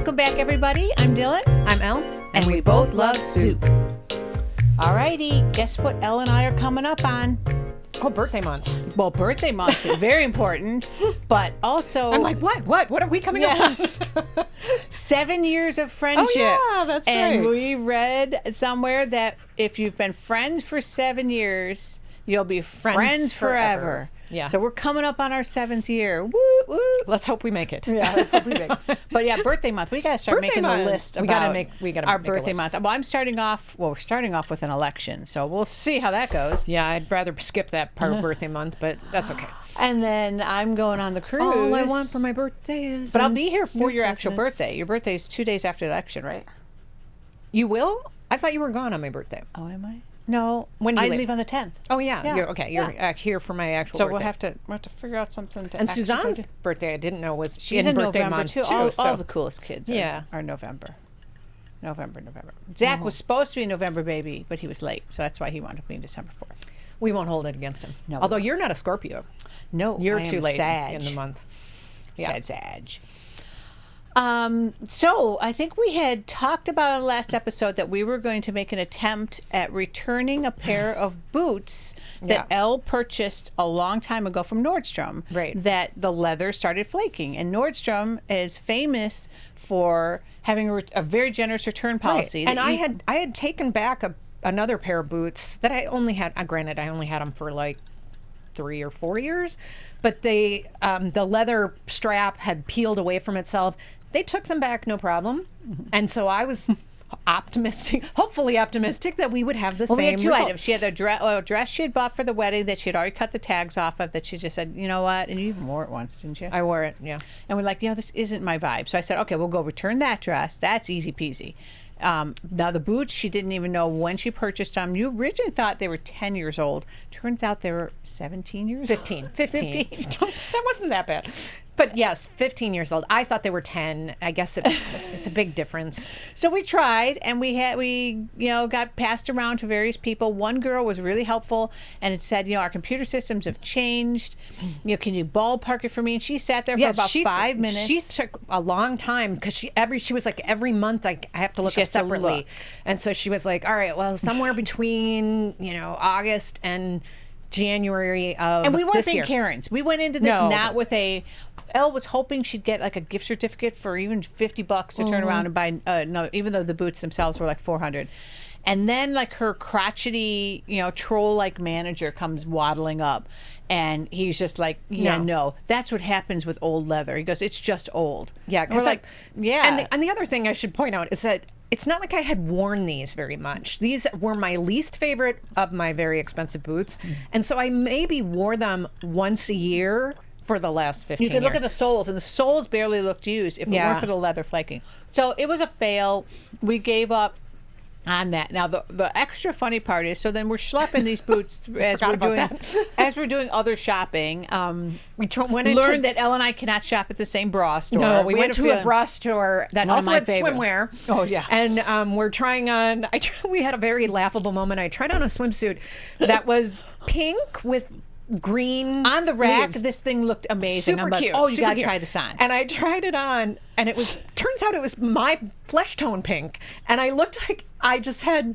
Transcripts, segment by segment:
Welcome back, everybody. I'm Dylan. I'm Elle. And we both love soup. Alrighty, guess what Elle and I are coming up on? Oh, birthday month. Well, birthday month is very important, but also... I'm like, what? What are we coming up on? 7 years of friendship. Oh, yeah, that's and right. we read somewhere that if you've been friends for 7 years, you'll be friends forever. Yeah. So we're coming up on our 7th year. Woo, woo. Let's hope we make it. Yeah, let's hope we make it. But yeah, birthday month. We got to start Birthday making month. a list We about gotta our make a birthday list. month. Well, we're starting off with an election, so we'll see how that goes. Yeah, I'd rather skip that part of birthday month, but that's okay. And then I'm going on the cruise. All I want for my birthday is... But I'll be here for your actual president. birthday. Your birthday is 2 days after the election, right? You will? I thought you were gone on my birthday. Oh, am I? No. When do you I leave? leave on the 10th. Oh, yeah. Yeah. You're here for my actual So birthday. we'll have to figure out something to And actually Suzanne's go birthday, I didn't know, was She's in in birthday November month too. too. All the coolest kids Yeah. are November. November. Zach was supposed to be a November baby, but he was late, so that's why he wound up being December 4th. We won't hold it against him. No, we Although won't. you're not a Scorpio. No, You're I too am late Sag. in the month. Yeah. Sag. So I think we had talked about in the last episode that we were going to make an attempt at returning a pair of boots that Yeah. Elle purchased a long time ago from Nordstrom. Right. That the leather started flaking, and Nordstrom is famous for having a very generous return policy. Right. And that I had taken back another pair of boots that I only had. Granted, I only had them for like 3 or 4 years, but the leather strap had peeled away from itself. They took them back, no problem. And so I was hopefully optimistic that we would have the Well, same we had two result. items. She had a dress she had bought for the wedding that she had already cut the tags off of, that she just said, you know what? And you even wore it once, didn't you? I wore it, yeah. And we're like, this isn't my vibe. So I said, okay, we'll go return that dress. That's easy peasy. Now the boots, she didn't even know when she purchased them. You originally thought they were 10 years old. Turns out they were 17 years 15. old. 15. That wasn't that bad. But yes, 15 years old. I thought they were 10. I guess it's a big difference. So we tried, and we got passed around to various people. One girl was really helpful, and it said, our computer systems have changed. Can you ballpark it for me? And she sat there for about 5 minutes. She took a long time because she was like, every month I have to look She up has to separately. look. And so she was like, all right, well, somewhere between August and January of And we weren't this being year. Karens. We went into this No. not with Elle was hoping she'd get like a gift certificate for even $50 to turn around and buy another, even though the boots themselves were like $400. And then like her crotchety, troll-like manager comes waddling up, and he's just like, no, that's what happens with old leather. He goes, it's just old. Yeah, And we're because yeah. And the other thing I should point out is that it's not like I had worn these very much. These were my least favorite of my very expensive boots, and so I maybe wore them once a year for the last 15 You could look years. at the soles, and the soles barely looked used if it Yeah. weren't for the leather flaking. So it was a fail. We gave up on that. Now the extra funny part is, so then we're schlepping these boots as we're Forgot doing about as we're doing other shopping. went into- Learned that Elle and I cannot shop at the same bra store. No, we had went to a feeling- bra store that One of also my had favorite. swimwear. Oh, yeah. And we're trying on. We had a very laughable moment. I tried on a swimsuit that was pink with green on the rack. leaves. This thing looked amazing. Super I'm like, cute. oh, you super gotta cute. try this on. And I tried it on, and turns out it was my flesh tone pink, and I looked like I just had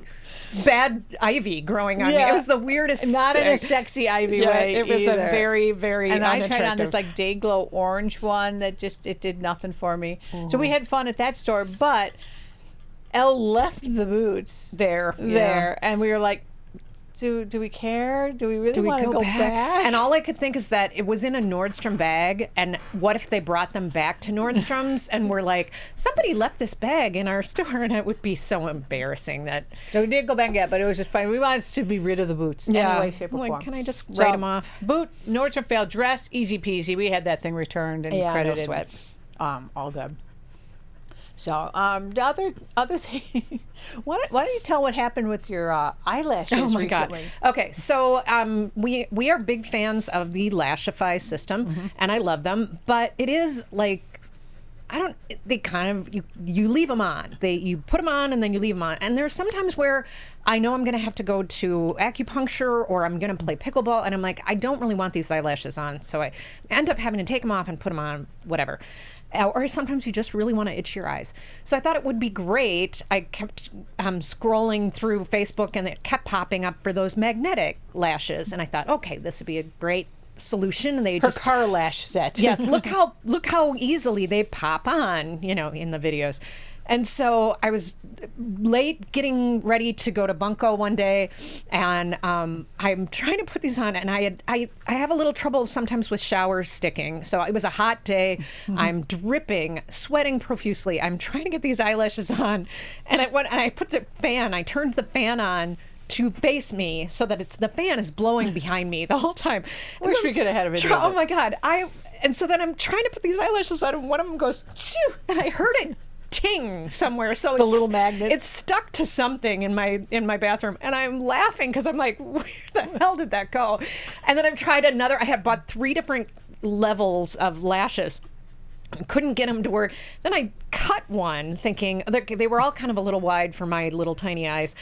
bad ivy growing on me. Yeah. It was the weirdest. Not in thing. a sexy Ivy Yeah, way. it was either. a very, very. And I tried on this unattractive. like day glow orange one that it did nothing for me. So we had fun at that store, but Elle left the boots there, and we were like, do we care? Do we really want to go back? And all I could think is that it was in a Nordstrom bag, and what if they brought them back to Nordstrom's and were like, somebody left this bag in our store, and it would be so embarrassing that. So we did go back and get it, but it was just fine. We wanted to be rid of the boots any way, shape, or like, form. can I just So, write them off? Boot, Nordstrom failed. Dress, easy peasy. We had that thing returned and Yeah, no credited. sweat. All good. So the other thing, why don't you tell what happened with your eyelashes Oh my recently? God. Okay, so we are big fans of the Lashify system, and I love them, but it is like, they kind of, you leave them on. You put them on and then you leave them on. And there's sometimes where I know I'm going to have to go to acupuncture or I'm going to play pickleball, and I'm like, I don't really want these eyelashes on. So I end up having to take them off and put them on, whatever. or sometimes you just really want to itch your eyes. So I thought it would be great. I kept scrolling through Facebook, and it kept popping up for those magnetic lashes. And I thought, okay, this would be a great solution. And they Her car lash set. Yes, look how easily they pop on, in the videos. And so I was late getting ready to go to Bunko one day, and I'm trying to put these on, and I have a little trouble sometimes with showers sticking. So it was a hot day. I'm dripping, sweating profusely. I'm trying to get these eyelashes on, and I put the fan. I turned the fan on to face me so that the fan is blowing behind me the whole time. Wish we could have had a video. Oh my God! And so then I'm trying to put these eyelashes on, and one of them goes, shoo, and I heard it ting somewhere. So the little magnet. It's stuck to something in my bathroom, and I'm laughing because I'm like, where the hell did that go? And then I've tried another. I had bought 3 different levels of lashes. Couldn't get them to work. Then I cut one, thinking they were all kind of a little wide for my little tiny eyes.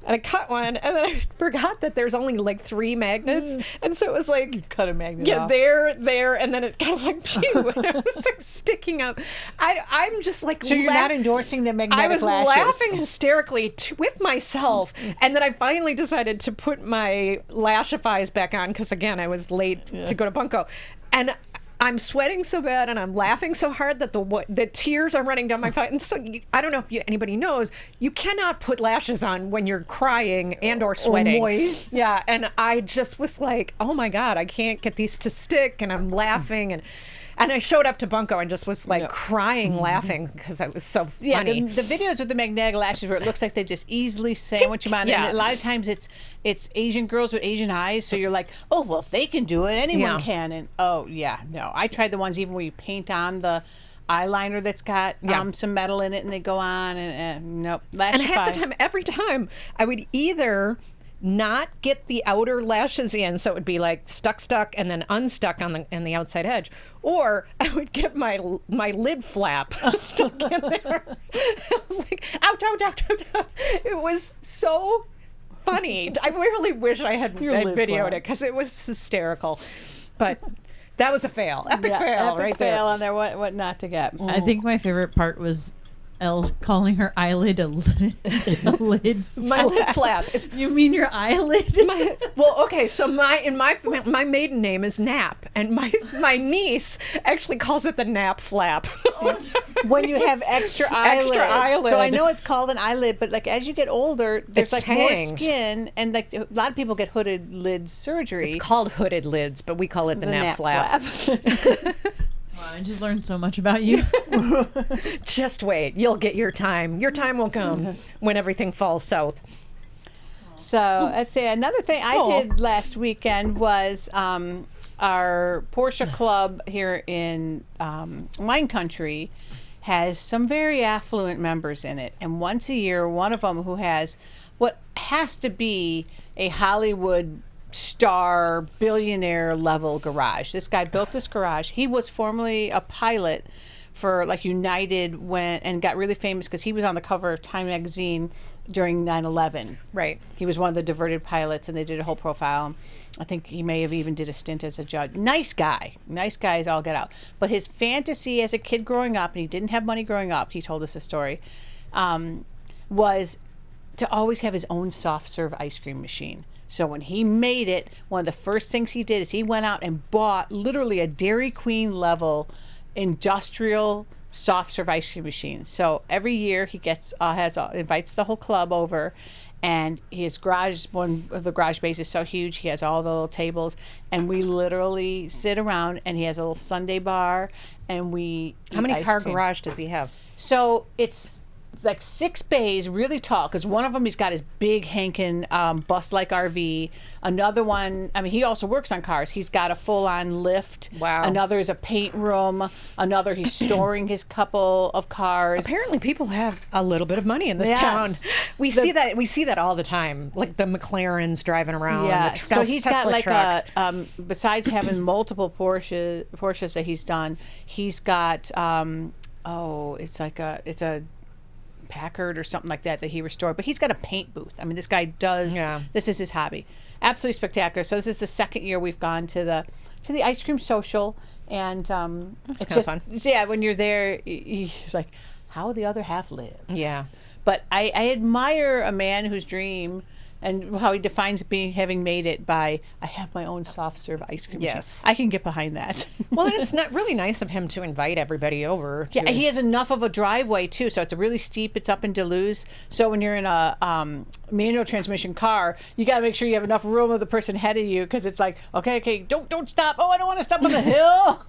And I cut one, and then I forgot that there's only like 3 magnets, and so it was like, you cut a magnet yeah, off. there, and then it kind of like pew, and it was like sticking up. I'm just like, so you're not endorsing the magnetic lashes? I was laughing hysterically with myself, and then I finally decided to put my Lashifies back on because again I was late to go to Bunko, and I'm sweating so bad and I'm laughing so hard that the tears are running down my face. And so I don't know if anybody knows, you cannot put lashes on when you're crying and or sweating. Or moist. Yeah, and I just was like, oh my God, I can't get these to stick, and I'm laughing, and I showed up to Bunko and just was like crying, laughing because it was so funny. Yeah, the videos with the magnetic lashes where it looks like they just easily sandwich them on. Yeah. And a lot of times it's Asian girls with Asian eyes, so you're like, oh, well, if they can do it, anyone can. And I tried the ones even where you paint on the eyeliner that's got some metal in it, and they go on, and nope. And half the time, every time, I would either not get the outer lashes in, so it would be like stuck, and then unstuck on the outside edge, or I would get my lid flap stuck in there. I was like, out. It was so funny. I really wish I had videoed it because it was hysterical, but. That was a fail. Epic fail right there. On there. What not to get. I think my favorite part was Elle calling her eyelid a lid. My lid flap. You mean your eyelid? Okay. So my maiden name is Napp, and my niece actually calls it the Napp Flap. When you have extra eyelid. So I know it's called an eyelid, but like as you get older, there's It more hangs. skin, and like a lot of people get hooded lid surgery. It's called hooded lids, but we call it the Napp Flap. Wow, I just learned so much about you. Just wait. You'll get your time. Your time will come when everything falls south. So let's see. Another thing I did last weekend was our Porsche Club here in Wine Country has some very affluent members in it. And once a year, one of them who has what has to be a Hollywood star billionaire level garage. This guy built this garage. He was formerly a pilot for like United and got really famous because he was on the cover of Time magazine during 9/11. Right. He was one of the diverted pilots, and they did a whole profile. I think he may have even did a stint as a judge. Nice guys all get out. But his fantasy as a kid growing up, and he didn't have money growing up, he told us the story, was to always have his own soft serve ice cream machine. So when he made it, one of the first things he did is he went out and bought literally a Dairy Queen level industrial soft serve ice cream machine. So every year he invites the whole club over, and his garage, one of the garage bays is so huge, he has all the little tables, and we literally sit around, and he has a little sundae bar, and we How many ice car cream. garage does he have? So it's like 6 bays, really tall, because one of them he's got his big hankin' bus-like RV. Another one, I mean, he also works on cars. He's got a full-on lift. Wow. Another is a paint room. Another, he's storing his couple of cars. Apparently, people have a little bit of money in this Yes. town. We see that all the time, like the McLarens driving around. Yeah, the so he's Tesla got like trucks. besides having multiple Porsches that he's done, he's got it's a Packard or something like that he restored, but he's got a paint booth. I mean, this guy does. Yeah. This is his hobby. Absolutely spectacular. So this is the second year we've gone to the ice cream social, And it's kinda just fun. yeah, when you're there, like how the other half lives. Yeah. But I admire a man whose dream and how he defines having made it by I have my own soft serve ice cream machine. Yes. I can get behind that. Well, and it's not really nice of him to invite everybody over. To Yeah, he his- has enough of a driveway too, so it's a really steep. It's up in Duluth, so when you're in a manual transmission car, you got to make sure you have enough room with the person ahead of you because it's like, okay, don't stop. Oh, I don't want to stop on the hill.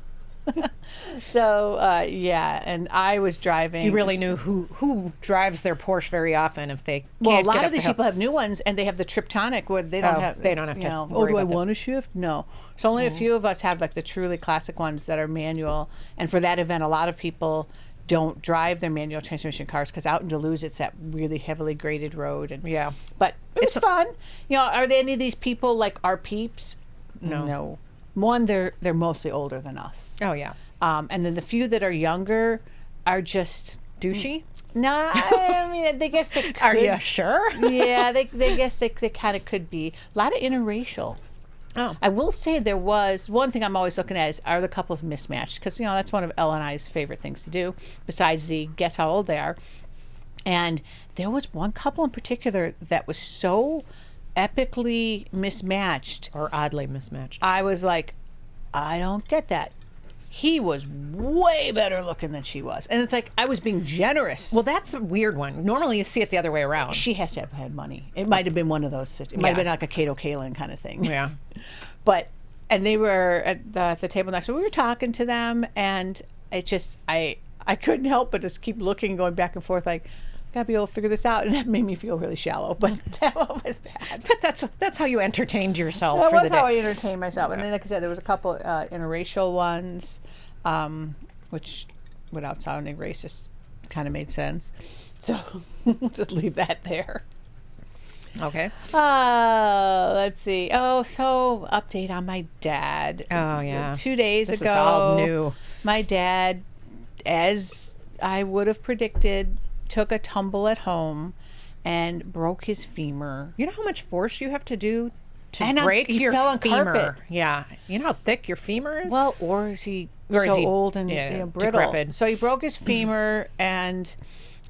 So yeah, and I was driving. You really knew who drives their Porsche very often if they can't Well, a get lot up of these the hill. people have new ones, and they have the Triptonic where they don't have. they don't have to You know, worry do I about that. want to shift? No. So only a few of us have like the truly classic ones that are manual, and for that event, a lot of people don't drive their manual transmission cars because out in Duluth it's that really heavily graded road, and Yeah. But it was fun. You know, are there any of these people like our peeps? No. One, they're mostly older than us. Oh yeah. And then the few that are younger are just Douchey? no. I mean, they guess they could. Are you sure? Yeah, they guess they kind of could be. A lot of interracial. Oh. I will say there was one thing I'm always looking at is are the couples mismatched? Because, you know, that's one of Elle and I's favorite things to do, besides the guess how old they are. And there was one couple in particular that was so epically mismatched. Or oddly mismatched. I was like, I don't get that. He was way better looking than she was. And it's like, I was being generous. Well, that's a weird one. Normally you see it the other way around. She has to have had money. It might have been one of those. It might have Yeah. been like a Kato Kalin kind of thing. Yeah. But, and they were at the table next to me. We were talking to them, and it just, I couldn't help but just keep looking, going back and forth, like, gotta be able to figure this out. And that made me feel really shallow, but that one was bad. But that's how you entertained yourself That for was the how day. I entertained myself. And then, like I said, there was a couple interracial ones, which, without sounding racist, kind of made sense. So we'll just leave that there. Okay. Let's see. Oh, so update on my dad. Oh, yeah. 2 days This ago. is all new. My dad, as I would have predicted, took a tumble at home and broke his femur. You know how much force you have to do to And break he your fell on femur? carpet. Yeah. You know how thick your femur is? Well, or is he Or is so he- old and yeah, you know, brittle? decrepit. So he broke his femur, and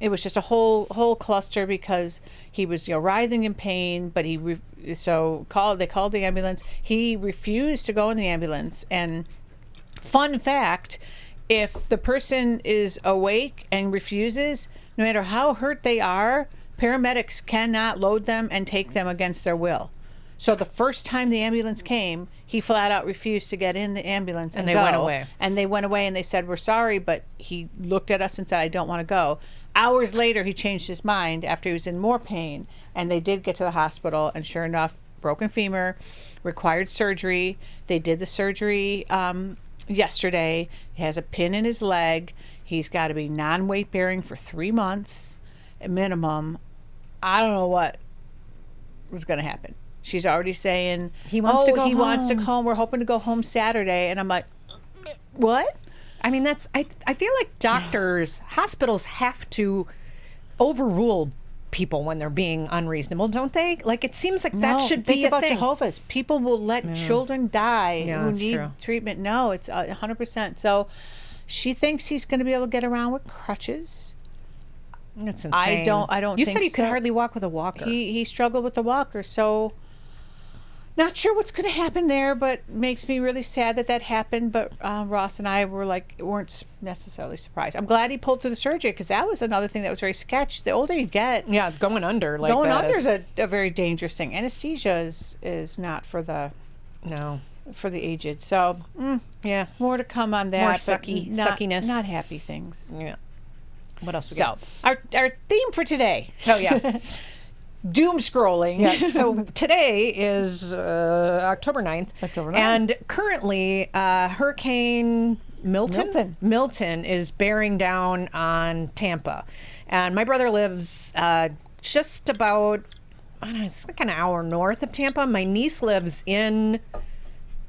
it was just a whole cluster because he was writhing in pain. But they called the ambulance. He refused to go in the ambulance. And fun fact, if the person is awake and refuses, no matter how hurt they are, paramedics cannot load them and take them against their will. So the first time the ambulance came, he flat out refused to get in the ambulance and they go. went away. And they went away and they said, "We're sorry," but he looked at us and said, "I don't want to go." Hours later, he changed his mind after he was in more pain, and they did get to the hospital, and sure enough, broken femur, required surgery. They did the surgery yesterday. He has a pin in his leg. He's got to be non-weight bearing for 3 months minimum. I don't know what was going to happen. She's already saying He wants to go He wants to home. go home. We're hoping to go home Saturday, and I'm like, what? I mean, I feel like hospitals have to overrule people when they're being unreasonable, don't they? Like, it seems like that should think be about a thing. Jehovah's. People will let children die Yeah, who that's need true. treatment. No, it's 100%. So she thinks he's going to be able to get around with crutches. That's insane. I don't You think said he could so. hardly walk with a walker. He struggled with the walker, so not sure what's going to happen there, but makes me really sad that happened. But Ross and I weren't necessarily surprised. I'm glad he pulled through the surgery because that was another thing that was very sketch. The older you get, yeah, going under like going that under is- is a very dangerous thing. Anesthesia is not for the no. aged. So Yeah. more to come on that. More but suckiness. not happy things. Yeah. What else we So got? our theme for today, Oh yeah. doom scrolling. Yeah, so today is October 9th. October 9th. And currently, Hurricane Milton is bearing down on Tampa. And my brother lives just about, I don't know, it's like an hour north of Tampa. My niece lives in,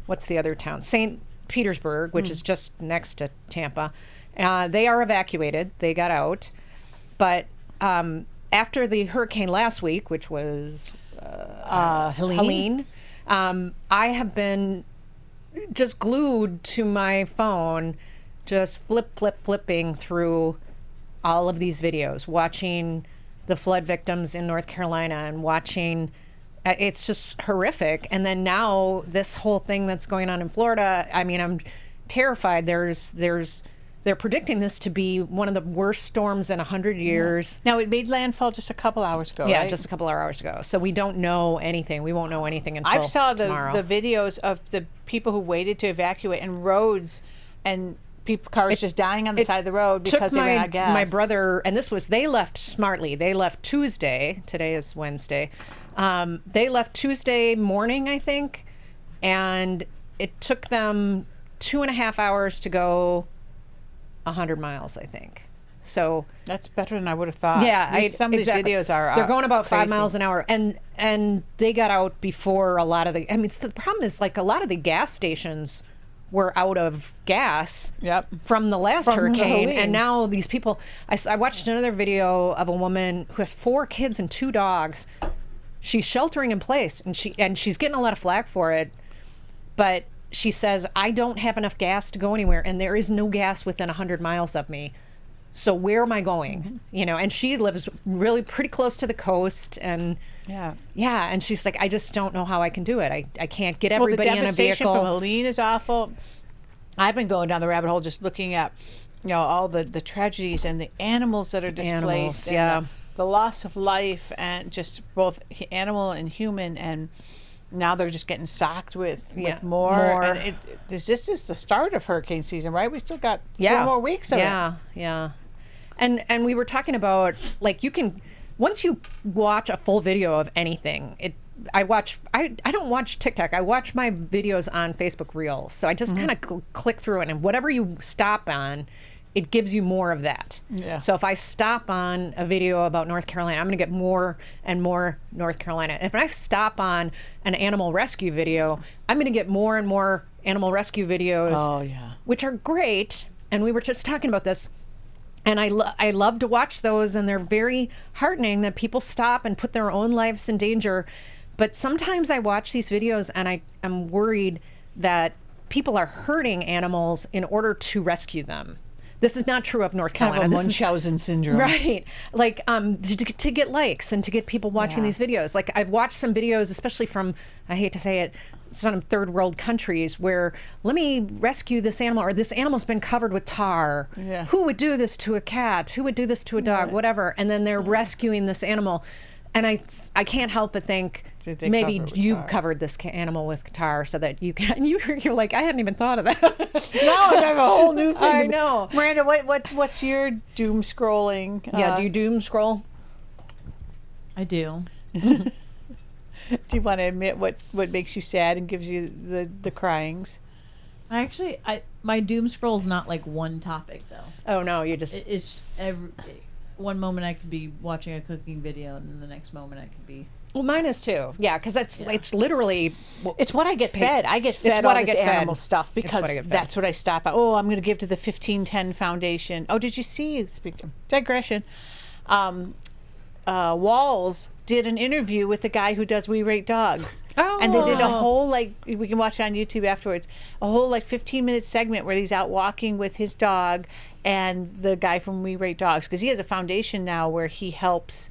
what's the other town? St. Petersburg, which is just next to Tampa. They are evacuated. They got out. But after the hurricane last week, which was Helene. Helene, I have been just glued to my phone, just flipping through all of these videos, watching the flood victims in North Carolina and watching. It's just horrific. And then now this whole thing that's going on in Florida. I mean, I'm terrified. They're predicting this to be one of the worst storms in 100 years. Now, it made landfall just a couple hours ago, Yeah, right? just a couple of hours ago. So we don't know anything. We won't know anything until I saw tomorrow. the videos of the people who waited to evacuate and roads and cars just dying on the side of the road because they ran out of gas. My brother, and they left smartly. They left Tuesday. Today is Wednesday. They left Tuesday morning, I think, and it took them 2.5 hours to go 100 miles, I think. So that's better than I would have thought. Yeah, some of these videos are they're going about crazy. 5 miles an hour, and they got out before a lot of the. I mean, the problem is like a lot of the gas stations were out of gas from the last hurricane, and now these people. I watched another video of a woman who has 4 kids and 2 dogs. She's sheltering in place, and she's getting a lot of flack for it, but she says, I don't have enough gas to go anywhere, and there is no gas within 100 miles of me. So where am I going? Mm-hmm. You know, and she lives really pretty close to the coast, and and she's like, I just don't know how I can do it. I can't get everybody in a vehicle. The devastation from Helene is awful. I've been going down the rabbit hole just looking at, all the tragedies and the animals that are displaced, and the loss of life, and just both animal and human, and now they're just getting socked with more. And this is the start of hurricane season, right? We still got 4 more weeks of it. Yeah. And we were talking about, like, you can, once you watch a full video of anything, I don't watch TikTok. I watch my videos on Facebook Reels. So I just kind of click through it, and whatever you stop on, it gives you more of that. Yeah. So if I stop on a video about North Carolina, I'm going to get more and more North Carolina. If I stop on an animal rescue video, I'm going to get more and more animal rescue videos, which are great. And we were just talking about this. And I love to watch those, and they're very heartening that people stop and put their own lives in danger. But sometimes I watch these videos and I'm worried that people are hurting animals in order to rescue them. This is not true of North Carolina. Kind of a Munchausen syndrome. Right. Like, to get likes and to get people watching these videos. Like, I've watched some videos, especially from, I hate to say it, some third world countries where, let me rescue this animal, or this animal's been covered with tar. Yeah. Who would do this to a cat? Who would do this to a dog? Whatever. And then they're rescuing this animal. And I can't help but think, maybe you covered this animal with tar so that you can. You're like, I hadn't even thought of that. No, I have a whole new thing. I know. Miranda, what's your doom scrolling? Do you doom scroll? I do. Do you want to admit what makes you sad and gives you the cryings? My doom scroll's not like one topic though. Oh no, you just it's one moment I could be watching a cooking video, and then the next moment I could be. Well, mine is too. Yeah, because it's literally. It's what I get fed. I get fed all this animal stuff because that's what I stop at. Oh, I'm going to give to the 1510 Foundation. Oh, did you see? Digression. Walls did an interview with the guy who does We Rate Dogs. Oh. And they did a whole, we can watch it on YouTube afterwards, a whole 15-minute segment where he's out walking with his dog and the guy from We Rate Dogs, because he has a foundation now where he helps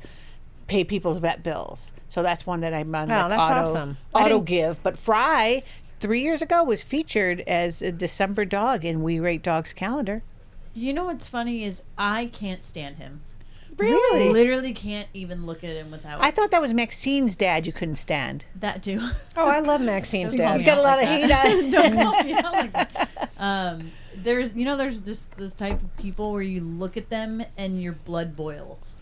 pay people's vet bills. So that's one that I'm on. Oh, that's awesome. Auto give. But Fry, 3 years ago, was featured as a December dog in We Rate Dogs calendar. You know what's funny is I can't stand him. Really? I literally can't even look at him without. I thought that was Maxine's dad you couldn't stand. That too. Oh, I love Maxine's dad. You got a lot of hate on. Don't call me out like that. There's this type of people where you look at them and your blood boils.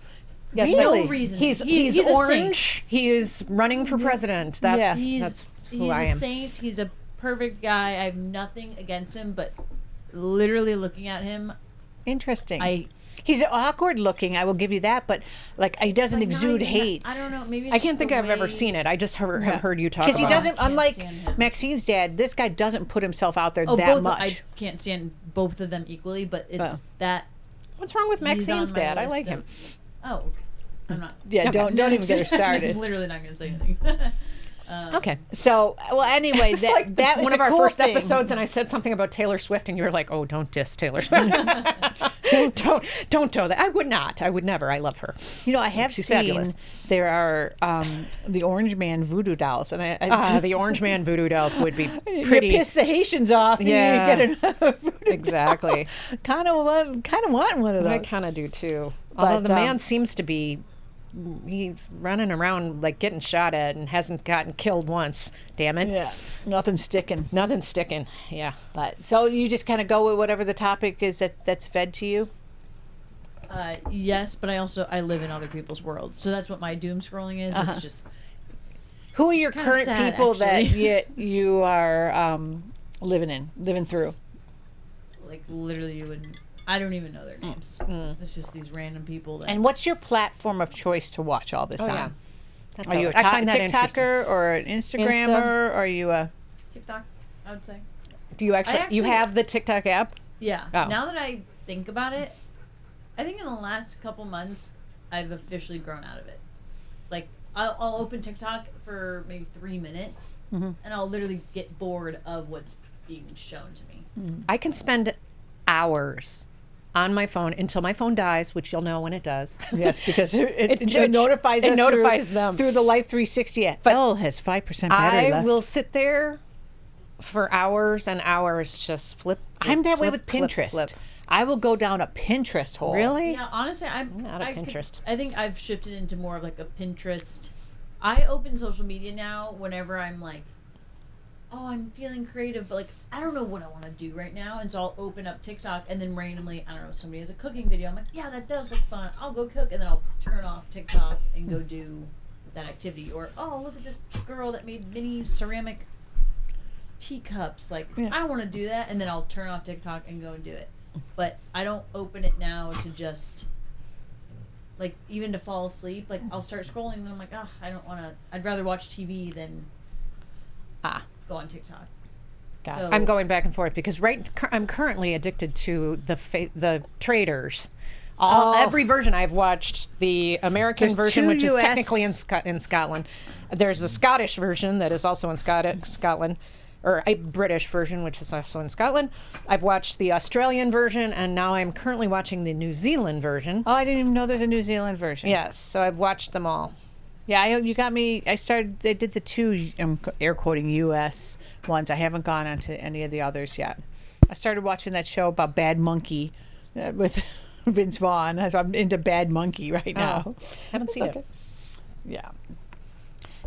Yes, no reason. He's orange. He is running for president. That's who I am. He's a saint. He's a perfect guy. I have nothing against him, but literally looking at him, interesting. He's awkward looking, I will give you that, but he doesn't exude hate. I don't know. Maybe I can't think I've ever seen it. I just have heard you talk about it. Because he doesn't, unlike Maxine's dad, this guy doesn't put himself out there that much. I can't stand both of them equally, but it's that. What's wrong with Maxine's dad? I like him. Oh, I'm not. Yeah, don't even get her started. I'm literally not going to say anything. Okay. So, well, anyway, It's like that one it's of a our cool first thing. episodes, and I said something about Taylor Swift, and you were like, "Oh, don't diss Taylor Swift. don't do that." I would not. I would never. I love her. You know, I have She's seen fabulous. there are the Orange Man voodoo dolls, and I The Orange Man voodoo dolls would be you pretty. piss the Haitians off, and Yeah. you get a voodoo Exactly. kind of want one of I those. kind of do too. Although But, the man seems to be, he's running around like getting shot at and hasn't gotten killed once. Damn it. Yeah, nothing sticking. Nothing's sticking. Yeah. But so you just kind of go with whatever the topic is that's fed to you. Yes, but I live in other people's worlds, so that's what my doom scrolling is. It's just Who are your kind of current sad, people that actually. you are living through? like literally you would. I don't even know their names. It's just these random people that. And what's your platform of choice to watch all this on? yeah. That's Are you a I find that interesting. TikToker or an Instagrammer? Or are you a... TikTok, I would say. Do you actually, you actually- have the TikTok app? Yeah. Oh. Now that I think about it, I think in the last couple months, I've officially grown out of it. Like, I'll open TikTok for maybe 3 minutes, and I'll literally get bored of what's being shown to me. I can spend hours on my phone until my phone dies, which you'll know when it does. Yes, because it It notifies us notifies through, them. through the Life 360 app. But Elle has 5% battery I left. will sit there for hours and hours, just flip. I'm that way flip, with flip, Pinterest. flip. I will go down a Pinterest hole. Really? Yeah, honestly, I'm not a I could- Pinterest. I think I've shifted into more of like a Pinterest. I open social media now whenever I'm like, oh, I'm feeling creative, but like I don't know what I want to do right now, and so I'll open up TikTok and then randomly, I don't know, somebody has a cooking video. I'm like, yeah, that does look fun. I'll go cook, and then I'll turn off TikTok and go do that activity. Or oh, look at this girl that made mini ceramic teacups. Like Yeah. I want to do that, and then I'll turn off TikTok and go and do it. But I don't open it now to just like even to fall asleep. Like I'll start scrolling and then I'm like, oh, I don't want to. I'd rather watch TV than go on TikTok. Gotcha. So- I'm going back and forth because I'm currently addicted to the traders. Every version I've watched, the American There's version, two which is US technically in Scotland. There's a Scottish version that is also in Scotland, or a British version, which is also in Scotland. I've watched the Australian version, and now I'm currently watching the New Zealand version. Oh, I didn't even know there's a New Zealand version. Yes, so I've watched them all. Yeah, you got me. They did the two, I'm air quoting, U.S. ones. I haven't gone on to any of the others yet. I started watching that show about Bad Monkey with Vince Vaughn. So I'm into Bad Monkey right now. Haven't seen it. Yeah.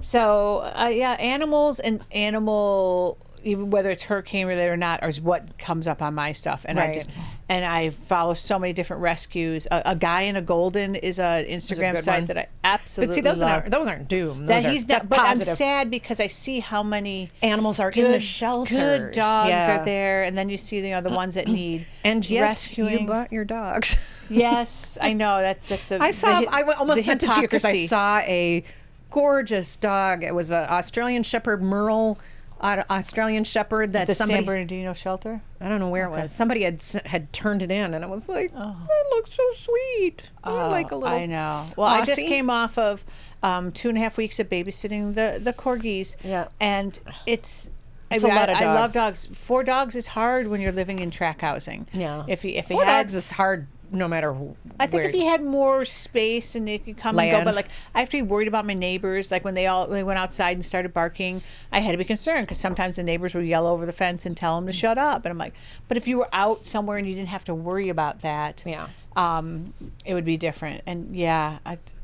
So, yeah, animals and animal, even whether it's hurricane related or not, is what comes up on my stuff. And Right. I follow so many different rescues. A Guy in a Golden is an Instagram good site one. that I absolutely But see, those love. aren't doom. That Those he's that's not, but I'm positive. sad because I see how many Animals are in the shelters. good dogs Yeah. are there, and then you see the ones that need And yet, rescuing. you bought your dogs. Yes, I know that's a. I saw. the I almost the sent it to you because I hypocrisy. saw a gorgeous dog. It was an Australian Shepherd Merle, Australian Shepherd that the somebody. San Bernardino shelter. I don't know where it was. Somebody had turned it in, and I was like, "That looks so sweet." I like a little. I know. Well, I just Aussie. came off of 2.5 weeks of babysitting the corgis. Yeah. And it's It's a lot of I dog. love dogs. 4 dogs is hard when you're living in track housing. Yeah. If he 4 had dogs is hard, no matter. I think where. if he had more space and they could come and go, Land. but like I have to be worried about my neighbors. Like when they went outside and started barking, I had to be concerned because sometimes the neighbors would yell over the fence and tell them to shut up. And I'm like, but if you were out somewhere and you didn't have to worry about that, Yeah. it would be different. And yeah,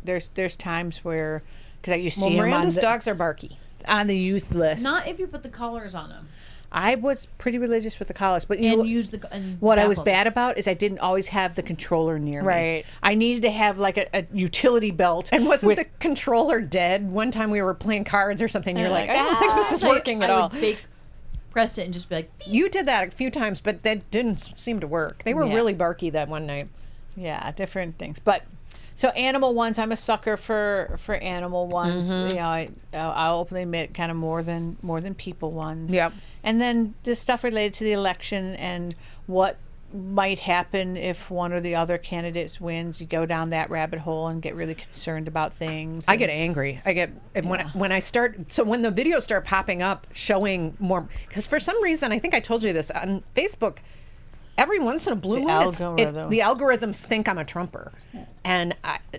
there's times where because you see him Miranda's dogs are barky. on the youth list. Not if you put the collars on them I was pretty religious with the collars, but and use the. And what I zap was 'em. bad about is I didn't always have the controller near me. Right. I needed to have like a utility belt. And wasn't with, the controller dead? One time we were playing cards or something. You're like, I don't think this is So working at I all. would press it and just be like, You did that a few times, but that didn't seem to work. They were Yeah. really barky that one night. yeah, different things. But so animal ones, I'm a sucker for animal ones. Mm-hmm. You know, I'll openly admit kind of more than people ones. Yep. And then the stuff related to the election and what might happen if one or the other candidates wins. You go down that rabbit hole and get really concerned about things. I get angry. When I start. So when the videos start popping up, showing more, because for some reason, I think I told you this on Facebook. Every once in a blue moon, the algorithms think I'm a Trumper, and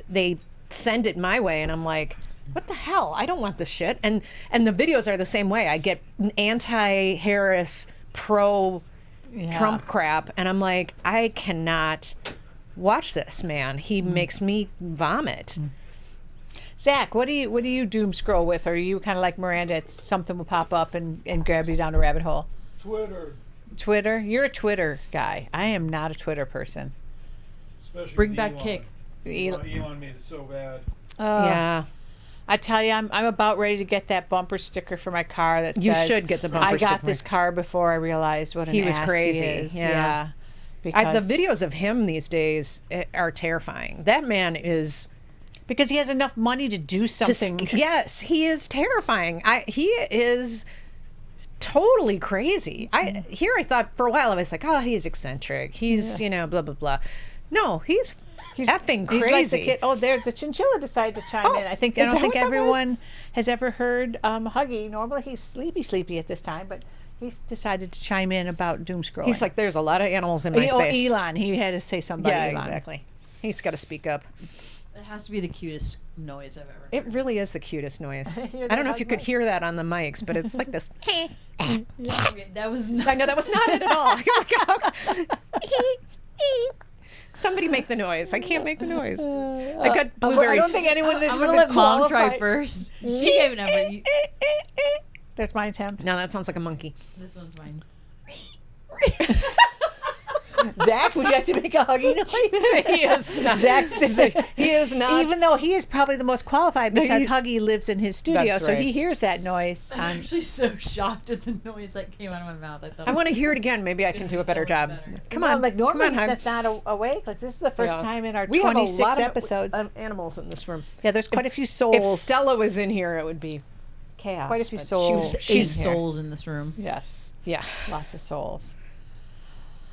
they send it my way, and I'm like, what the hell? I don't want this shit. And the videos are the same way. I get anti-Harris, pro-Trump crap, and I'm like, I cannot watch this, man. He makes me vomit. Zach, what do you doom scroll with? Or are you kind of like Miranda? It's something will pop up and grab you down a rabbit hole. Twitter? You're a Twitter guy. I am not a Twitter person. Especially Bring with back Elon. Kick. Elon made it so bad. Yeah. I tell you, I'm about ready to get that bumper sticker for my car that says, You should get the bumper I got sticker. this car before I realized what an He was ass crazy. he is. Yeah. Because, The videos of him these days are terrifying. That man is... because he has enough money to do something. Yes, he is terrifying. He is totally crazy. I thought for a while I was like, oh, he's eccentric. He's blah blah blah. No, he's effing crazy. He's like the kid. Oh, there, the chinchilla decided to chime in. I don't think everyone has ever heard Huggy. Normally he's sleepy at this time, but he's decided to chime in about doom scrolling. He's like, there's a lot of animals in my space. Elon, he had to say something about Elon. Exactly. He's got to speak up. It has to be the cutest noise I've ever heard. It really is the cutest noise. Hear I don't know that if you could noise? hear that on the mics, but it's like this. That was not. I know that was not it at all. Somebody make the noise. I can't make the noise. I got blueberry. I don't think anyone in this I'm room gonna is let Mom try qualified. first. She gave an effort. That's my attempt. No, that sounds like a monkey. This one's mine. Zach, would you have to make a Huggy noise? He is not. He is not. Even though he is probably the most qualified because he's- Huggy lives in his studio, That's so right. he hears that noise. I'm actually so shocked at the noise that came out of my mouth. I want to hear it again. Maybe I can do a better so much job. better. Come on, like come normally on, Hug. that's not awake. Like this is the first Yeah. time in our We have a 26 lot episodes. of animals in this room. Yeah, there's quite a few souls. If Stella was in here, it would be chaos. Quite a few but souls. She's Eight here. souls in this room. Yes, Yeah. lots of souls.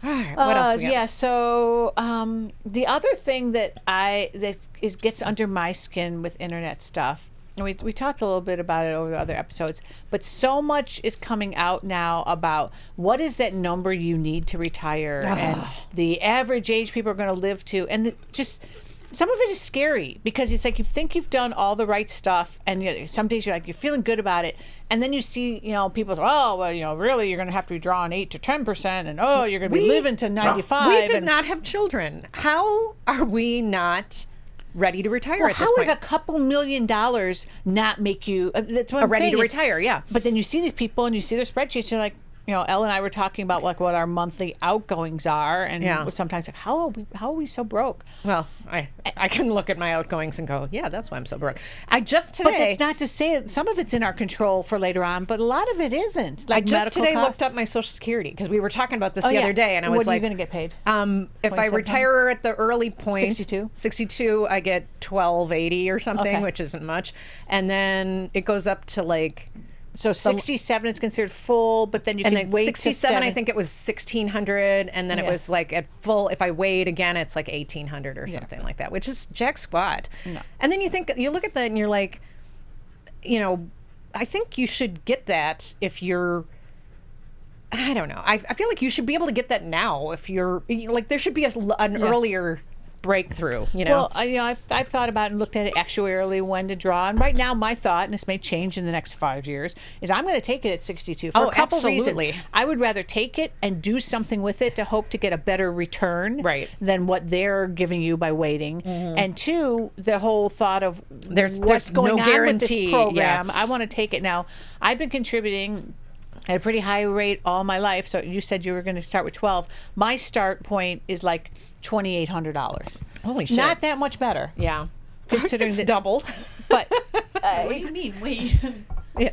All right. What else? We got? Yeah. So the other thing that gets under my skin with internet stuff, and we talked a little bit about it over the other episodes, but so much is coming out now about what is that number you need to retire and the average age people are going to live to, and just some of it is scary because it's like you think you've done all the right stuff, and some days you're feeling good about it, and then you see people say, oh well, really you're going to have to be drawing 8 to 10%, and you're going to be living to 95. We did not have children. How are we not ready to retire at this How point? is a couple $1 million not make you? That's what I'm ready saying to is- retire? Yeah. But then you see these people and you see their spreadsheets. You're like, Elle and I were talking about like what our monthly outgoings are, and Yeah. sometimes like how are we so broke? Well, I can look at my outgoings and go, yeah, that's why I'm so broke. I just today. But that's not to say some of it's in our control for later on, but a lot of it isn't. Like I just medical today costs. looked up my Social Security because we were talking about this Oh, the yeah. other day, and I What was are you like, going to get paid? if I 2700? retire at the early point, 62? I get $12.80 or something, Okay. which isn't much, and then it goes up to like. So 67 is considered full, but then you And can then wait 67, to I think it was 1,600, and then it Yeah. was like at full. If I weighed again, it's like 1,800 or something like that, which is jack squat. No. And then you look at that and you're like, I think you should get that if you're. I don't know. I feel like you should be able to get that now if you're like there should be an earlier breakthrough. Well, I've thought about it and looked at it actuarially when to draw. And right now, my thought, and this may change in the next 5 years, is I'm going to take it at 62 for a couple absolutely. reasons. I would rather take it and do something with it to hope to get a better return than what they're giving you by waiting. And two, the whole thought of There's what's going no on guarantee. with this program. I want to take it now. I've been contributing at a pretty high rate all my life. So you said you were going to start with 12. My start point is like $2,800. Holy shit! Not that much better. Yeah. Considering it's that- doubled. But What do you mean? Wait. Yeah.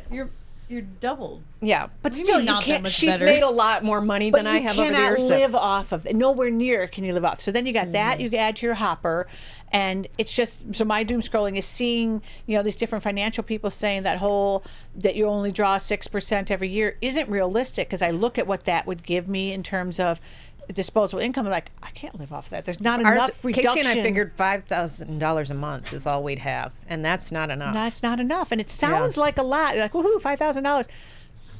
You're doubled. Yeah, but What do you still, mean you not that can't. much She's better? made a lot more money than I have over the cannot years. live off of it. Nowhere near can you live off. So then you got that. You add to your hopper, and it's just so my doom scrolling is seeing these different financial people saying that you only draw 6% every year isn't realistic because I look at what that would give me in terms of disposable income. I'm like, I can't live off of that. There's not Ours, enough reduction. Casey and I figured $5,000 a month is all we'd have, and that's not enough. That's not enough. And it sounds like a lot. Like, woohoo, $5,000.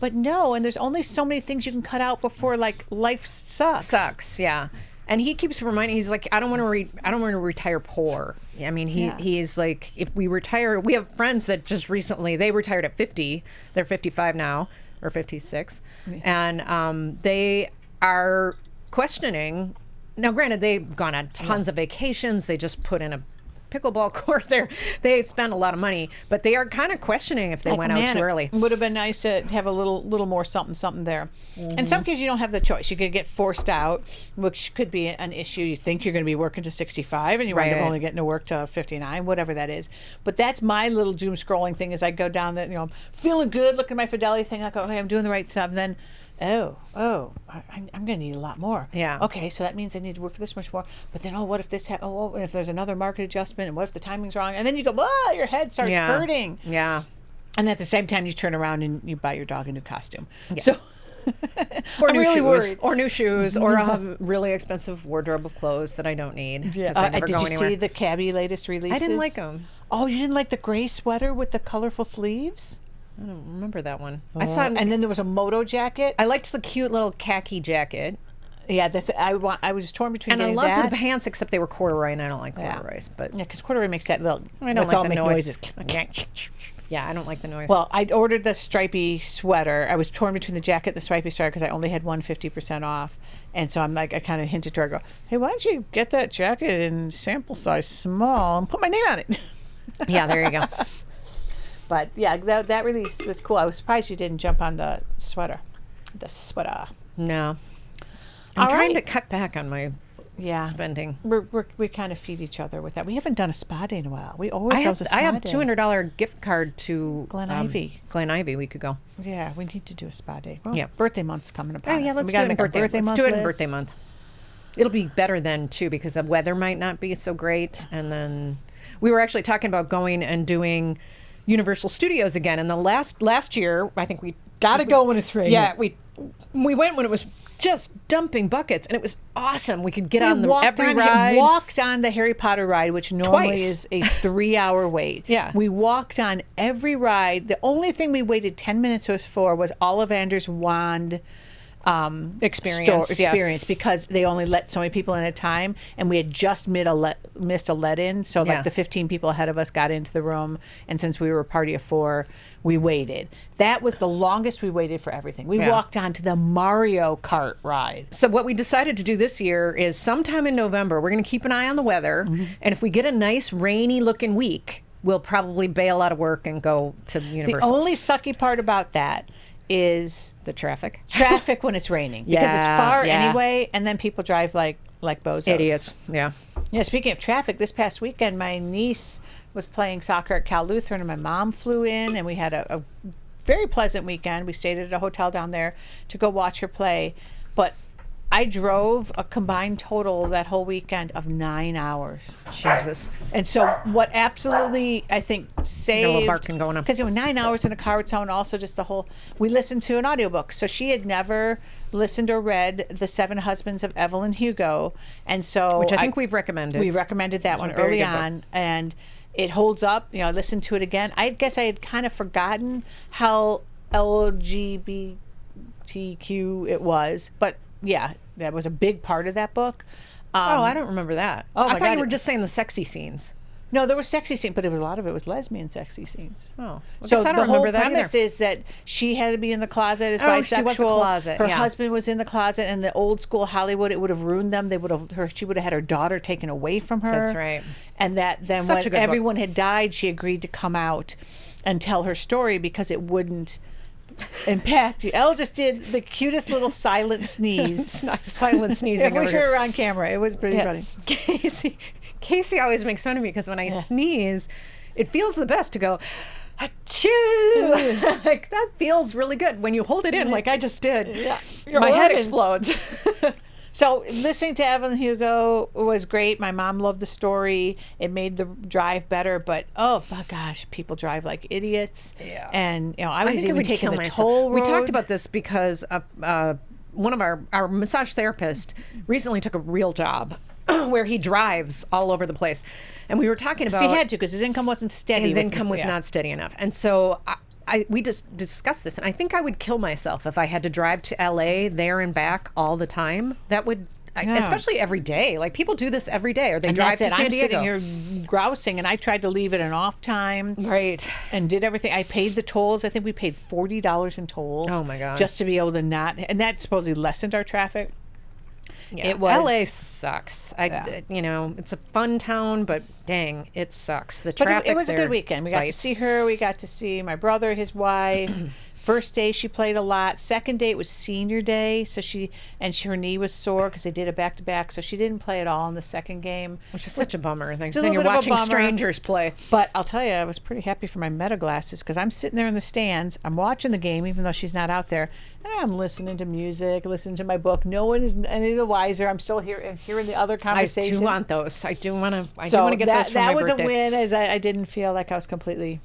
But no, and there's only so many things you can cut out before like life sucks. Yeah. And he keeps reminding. He's like, I don't want to retire poor. I mean, he's like, if we retire, we have friends that just recently they retired at 50. They're 55 now or 56, and they are questioning. Now, granted, they've gone on tons of vacations. They just put in a pickleball court there. They spend a lot of money, but they are kind of questioning if they went out too early. It would have been nice to have a little more something there. In some cases, you don't have the choice. You could get forced out, which could be an issue. You think you're going to be working to 65, and you wind up only getting to work to 59, whatever that is. But that's my little doom scrolling thing. Is I go down that, feeling good, look at my fidelity thing. I go, okay, I'm doing the right stuff, and then. I'm going to need a lot more. Yeah. Okay, so that means I need to work this much more. But then, what if this? And if there's another market adjustment, and what if the timing's wrong? And then you go, your head starts hurting. Yeah. And at the same time, you turn around and you buy your dog a new costume. Yes. So, or I'm new really shoes, worried. or new shoes, or a really expensive wardrobe of clothes that I don't need. Yeah. I never Did go you anywhere. see the Cabby latest releases? I didn't like them. Oh, you didn't like the gray sweater with the colorful sleeves? I don't remember that one. I saw it, and then there was a moto jacket. I liked the cute little khaki jacket. Yeah, I was torn between. And I getting loved that. the pants, except they were corduroy, and I don't like corduroys. But yeah, because corduroy makes that little. I don't let's like all the make noise. noises. Yeah, I don't like the noise. Well, I ordered the stripy sweater. I was torn between the jacket and the stripy sweater because I only had 150% off. And so I'm like, I kind of hinted to her, I go, hey, why don't you get that jacket in sample size small and put my name on it? yeah, there you go. But yeah, that release was cool. I was surprised you didn't jump on the sweater. The sweater. No. I'm trying to cut back on my spending. We kind of feed each other with that. We haven't done a spa day in a while. We always have a spa day. I have day. $200 gift card to Glen Ivy. Glen Ivy. We could go. Yeah, we need to do a spa day. Well, yeah, birthday month's coming up. Oh yeah, let's do it in birthday month. Let's do it in birthday month. It'll be better then too because the weather might not be so great. And then we were actually talking about going and doing Universal Studios again. And the last year, I think we gotta go when it's raining. Yeah, we went when it was just dumping buckets, and it was awesome. We could get on every ride. We walked on the Harry Potter ride, which normally is a 3-hour wait. Yeah. We walked on every ride. The only thing we waited 10 minutes for was Ollivander's wand experience because they only let so many people in at a time, and we had just missed a let-in, so like the 15 people ahead of us got into the room, and since we were a party of 4, we waited. That was the longest we waited for everything. We walked on to the Mario Kart ride. So what we decided to do this year is sometime in November, we're going to keep an eye on the weather, and if we get a nice rainy looking week, we'll probably bail out of work and go to Universal. The only sucky part about that is the traffic when it's raining because it's far anyway, and then people drive like bozos. Idiots. Yeah. Speaking of traffic, this past weekend my niece was playing soccer at Cal Lutheran, and my mom flew in, and we had a very pleasant weekend. We stayed at a hotel down there to go watch her play, but I drove a combined total that whole weekend of 9 hours. Jesus. And so what absolutely, I think, saved... barking going on. Because 9 hours in a car would sound also just the whole... We listened to an audiobook. So she had never listened or read The 7 Husbands of Evelyn Hugo. And so... Which I think we've recommended. We recommended that one early on. And it holds up. I listened to it again. I guess I had kind of forgotten how LGBTQ it was. But... yeah, that was a big part of that book. I don't remember that. I thought you were just saying the sexy scenes. No, there were sexy scenes, but a lot of it was lesbian sexy scenes. Oh, so I don't the whole remember that premise either. is that she had to be in the closet as bisexual. She was in the closet. Her husband was in the closet, and the old school Hollywood, it would have ruined them. She would have had her daughter taken away from her. That's right. And that then when everyone had died, she agreed to come out and tell her story because it wouldn't impact you. Elle just did the cutest little silent sneeze. Silent sneezing. If we were on camera, it was pretty funny. Casey always makes fun of me because when I sneeze, it feels the best to go, achoo! Like that feels really good when you hold it in, like I just did. Yeah, my head explodes. So listening to Evelyn Hugo was great. My mom loved the story. It made the drive better, but oh my gosh, people drive like idiots. Yeah. And I was think even taking the toll road. We talked about this because one of our massage therapist recently took a real job where he drives all over the place, and we were talking about So he had to because his income wasn't steady. his with income this- was yeah. not steady enough, and so we just discussed this, and I think I would kill myself if I had to drive to LA there and back all the time. That would. Especially every day. Like people do this every day, or they And drive that's to it. San I'm Diego. sitting here grousing, and I tried to leave it an off time. Right. And did everything. I paid the tolls. I think we paid $40 in tolls. Oh, my God. Just to be able to not, and that supposedly lessened our traffic. Yeah. It was- LA sucks. You know, it's a fun town, but dang, it sucks. The But traffic it was a there good weekend. We got to bites. see her. We got to see my brother, his wife. First day she played a lot. Second day it was senior day, so her knee was sore because they did it back to back, so she didn't play at all in the second game. Which is such a bummer. Thanks. a Then little you're bit of a watching bummer. strangers play. But I'll tell you, I was pretty happy for my meta glasses because I'm sitting there in the stands. I'm watching the game, even though she's not out there, and I'm listening to music, listening to my book. No one is any the wiser. I'm still hearing the other I conversation. do want those. I do want to. I do so want to get that, those for that my was birthday. a win, as I didn't feel like I was completely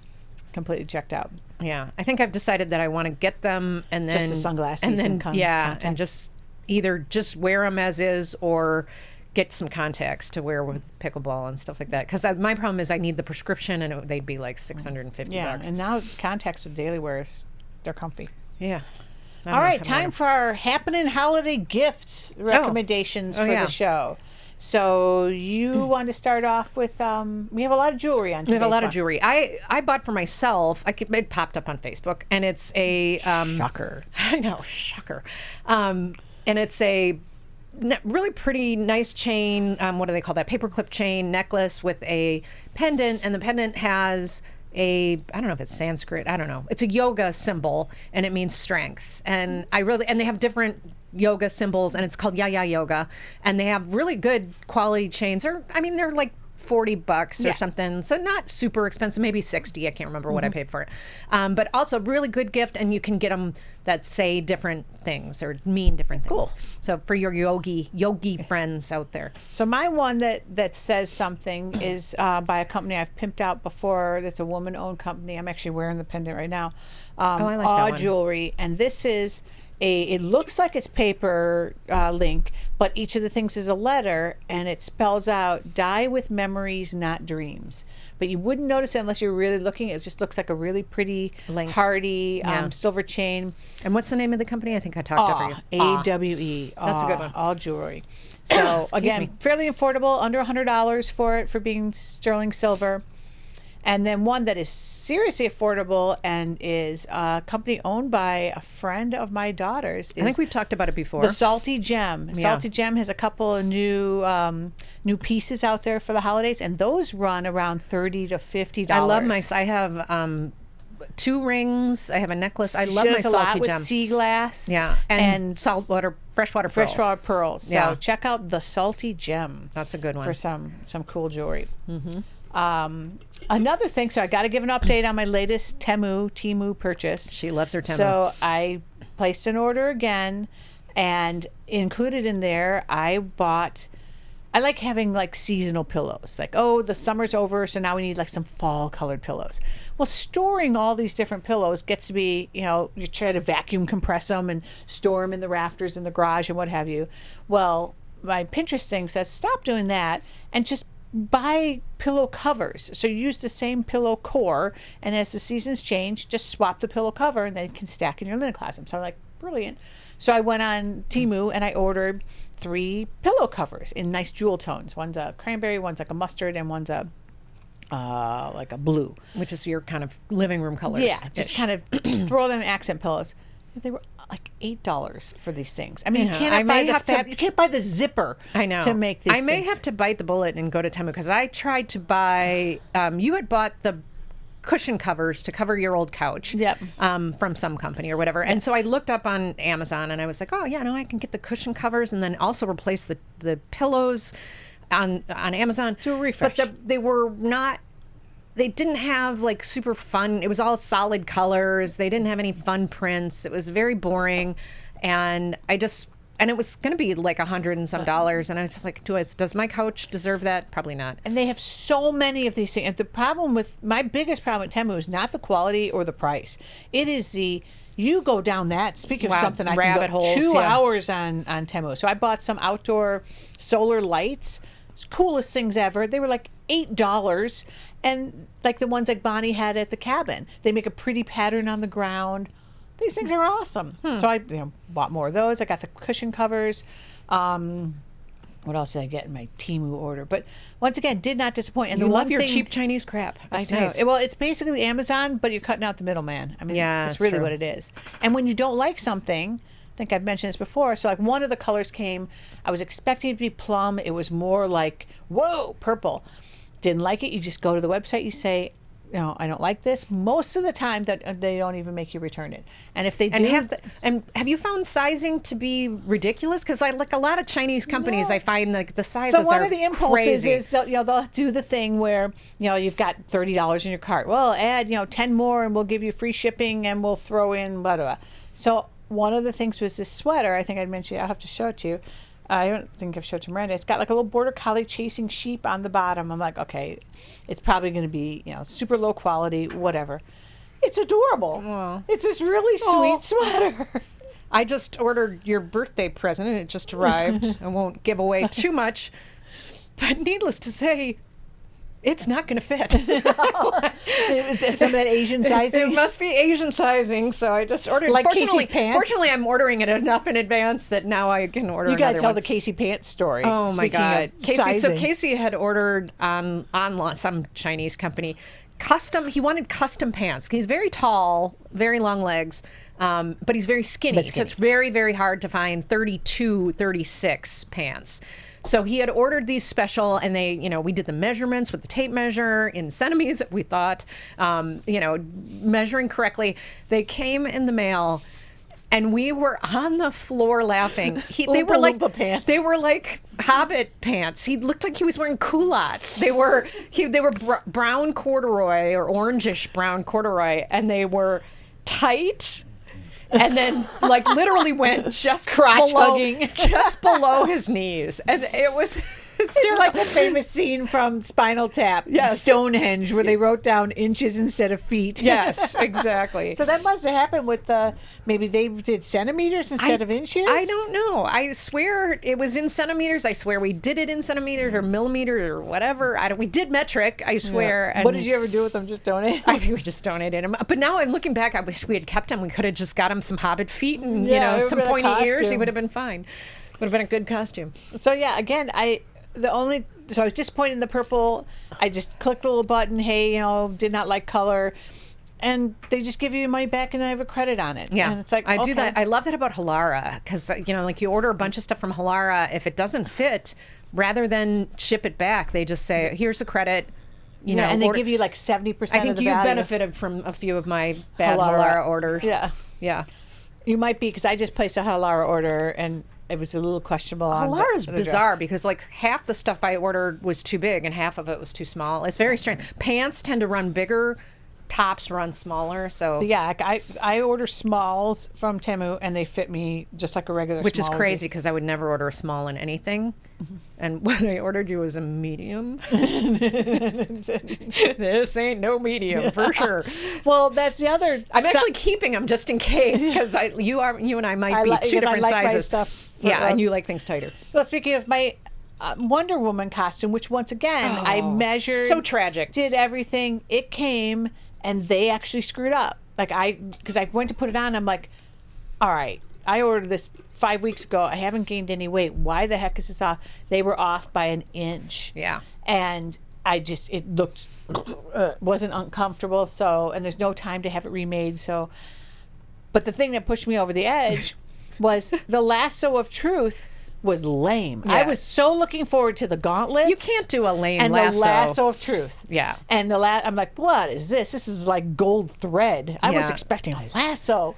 checked out. Yeah, I think I've decided that I want to get them and then Just the sunglasses and then and and contacts. just either just wear them as is or get some contacts to wear with pickleball and stuff like that. Because my problem is I need the prescription, and they'd be like $650. Yeah, and now contacts with daily wears, they're comfy. Yeah. All right, time for our happening holiday gifts recommendations for yeah. the show. So you want to start off with? We have a lot of jewelry on. We have a today's lot of one. jewelry. I bought for myself. It popped up on Facebook, and it's a Shocker. I know, shocker. And it's a really pretty nice chain. What do they call that? Paperclip chain necklace with a pendant, and the pendant has I don't know if it's Sanskrit. I don't know. It's a yoga symbol, and it means strength. And they have different yoga symbols, and it's called Yaya Yoga, and they have really good quality chains. They're like $40 or something, so not super expensive, maybe 60. I can't remember what I paid for it, but also really good gift, and you can get them that say different things or mean different things. Cool. So for your yogi friends out there. So my one that says something is by a company I've pimped out before. That's a woman-owned company. I'm actually wearing the pendant right now. I like Awe that one. Jewelry, and this is it looks like it's paper link, but each of the things is a letter, and it spells out "Die with memories, not dreams." But you wouldn't notice it unless you're really looking. It just looks like a really pretty, Link. hardy Yeah. silver chain. And what's the name of the company? I think I talked over you. AWE. That's a good one. All jewelry. So again, me. fairly affordable, under $100 for it for being sterling silver. And then one that is seriously affordable and is a company owned by a friend of my daughter's. I think we've talked about it before. The Salty Gem. Yeah. Salty Gem has a couple of new pieces out there for the holidays, and those run around $30 to $50. I love I have 2 rings. I have a necklace. I love She my does a lot Salty with Gem. sea glass. Yeah, and saltwater. freshwater pearls. Freshwater pearls. So Yeah. check out the Salty Gem That's a good one. for some cool jewelry. Another thing, so I got to give an update on my latest Temu purchase. She loves her Temu. So I placed an order again, and included in there, I like having like seasonal pillows. Like, oh, the summer's over, so now we need like some fall colored pillows. Well, storing all these different pillows gets to be, you try to vacuum compress them and store them in the rafters in the garage and what have you. Well, my Pinterest thing says stop doing that and just buy pillow covers. So you use the same pillow core, and as the seasons change, just swap the pillow cover, and then you can stack in your linen closet. So I'm like, brilliant. So I went on Temu and I ordered 3 pillow covers in nice jewel tones. One's a cranberry, one's like a mustard, and one's a like a blue. Which is your kind of living room colors. Yeah, just kind of throw them in accent pillows. They were like $8 for these things. I mean, Yeah, you I can't buy may the have to- you can't buy the zipper. I know. To make these. I may things. have to bite the bullet and go to Temu because I tried to buy. You had bought the cushion covers to cover your old couch. Yep. From some company or whatever. And so I looked up on Amazon and I was like, oh yeah, no, I can get the cushion covers and then also replace the pillows on Amazon. Do a refresh. But they were not. They didn't have like super fun. It was all solid colors. They didn't have any fun prints. It was very boring, and I and it was going to be like $100 and some dollars, and I was just like, does my couch deserve that? Probably not. And they have so many of these things. And the problem with my biggest problem with Temu is not the quality or the price. It is you go down that. Speaking of something, I can go 2 hours on Temu. So I bought some outdoor solar lights. Coolest things ever. They were like $8, and like the ones like Bonnie had at the cabin. They make a pretty pattern on the ground. These things are awesome. So I bought more of those. I got the cushion covers. What else did I get in my Temu order? But once again, did not disappoint. And You the love one your thing, cheap Chinese crap. That's I know. nice. Well, it's basically Amazon, but you're cutting out the middleman. I mean, Yeah, that's it's really true. what it is. And when you don't like something, I think I've mentioned this before. So like one of the colors came, I was expecting it to be plum. It was more like, whoa, purple. Didn't like it. You just go to the website, you say, I don't like this. Most of the time that they don't even make you return it. And if they do, and have you found sizing to be ridiculous? Because I like a lot of Chinese companies, I find like the sizes so one are of the impulses crazy. is they'll do the thing where you've got $30 in your cart. Well, add 10 more and we'll give you free shipping and we'll throw in blah, blah, blah. So one of the things was this sweater. I think I'd mentioned. I'll have to show it to you. I don't think I've showed it to Miranda. It's got like a little border collie chasing sheep on the bottom. I'm like, okay, it's probably going to be super low quality, whatever. It's adorable. Wow. It's this really sweet sweater. I just ordered your birthday present and it just arrived. I won't give away too much, but needless to say, it's not going to fit. Is that some of that Asian sizing? It must be Asian sizing, so I just ordered. Like Casey's pants? Fortunately, I'm ordering it enough in advance that now I can order. You got to another tell one. the Casey pants story. Oh my Speaking God, of Casey! So sizing. Casey had ordered on some Chinese company custom. He wanted custom pants. He's very tall, very long legs. But he's very skinny, so it's very, very hard to find 32, 36 pants. So he had ordered these special, and they, we did the measurements with the tape measure in centimeters, we thought, measuring correctly. They came in the mail, and we were on the floor laughing. They were like Oompa pants. They were like Hobbit pants. He looked like he was wearing culottes. They were brown corduroy or orangish brown corduroy, and they were tight. And then, like, literally went just hugging. just below his knees, and it was hysterical. It's like the famous scene from Spinal Tap, Stonehenge, where they wrote down inches instead of feet. Yes, exactly. So that must have happened with maybe they did centimeters instead of inches? I don't know. I swear it was in centimeters. I swear we did it in centimeters or millimeters or whatever. We did metric, I swear. Yeah. And What did you ever do with them? Just donate? I think we just donated him. But now I'm looking back, I wish we had kept him. We could have just got him some Hobbit feet and, Yeah, it would've some been a pointy ears. He costume. would have been fine. Would have been a good costume. So yeah, again, I was disappointed in the purple. I just clicked the little button, hey, did not like color. And they just give you your money back and I have a credit on it. Yeah. And it's like, I okay. do that. I love that about Halara because, like you order a bunch of stuff from Halara. If it doesn't fit, rather than ship it back, they just say, here's a credit. And they give you like 70% I think of the you value. benefited from a few of my bad Halara orders. Yeah. Yeah. You might be, because I just placed a Halara order and it was a little questionable. Halara is the bizarre dress. because like half the stuff I ordered was too big and half of it was too small. It's very strange. Pants tend to run bigger, tops run smaller. So But yeah, I order smalls from Temu and they fit me just like a regular which is small would crazy because I would never order a small in anything. And what I ordered you was a medium. This ain't no medium for sure. Well, that's the other. I'm actually keeping them just in case because you and I might be two different I like sizes. My stuff for, yeah, and you like things tighter. Well, speaking of my Wonder Woman costume, which once again I measured, so tragic, did everything. It came and they actually screwed up. Like because I went to put it on, I'm like, all right, I ordered this 5 weeks ago. I haven't gained any weight. Why the heck is this off? They were off by an inch. Yeah. And it looked, wasn't uncomfortable. So, and there's no time to have it remade. So, but the thing that pushed me over the edge was the lasso of truth was lame. Yeah. I was so looking forward to the gauntlets. You can't do a lame and lasso. the lasso of truth. Yeah. And I'm like, what is this? This is like gold thread. I was expecting a lasso.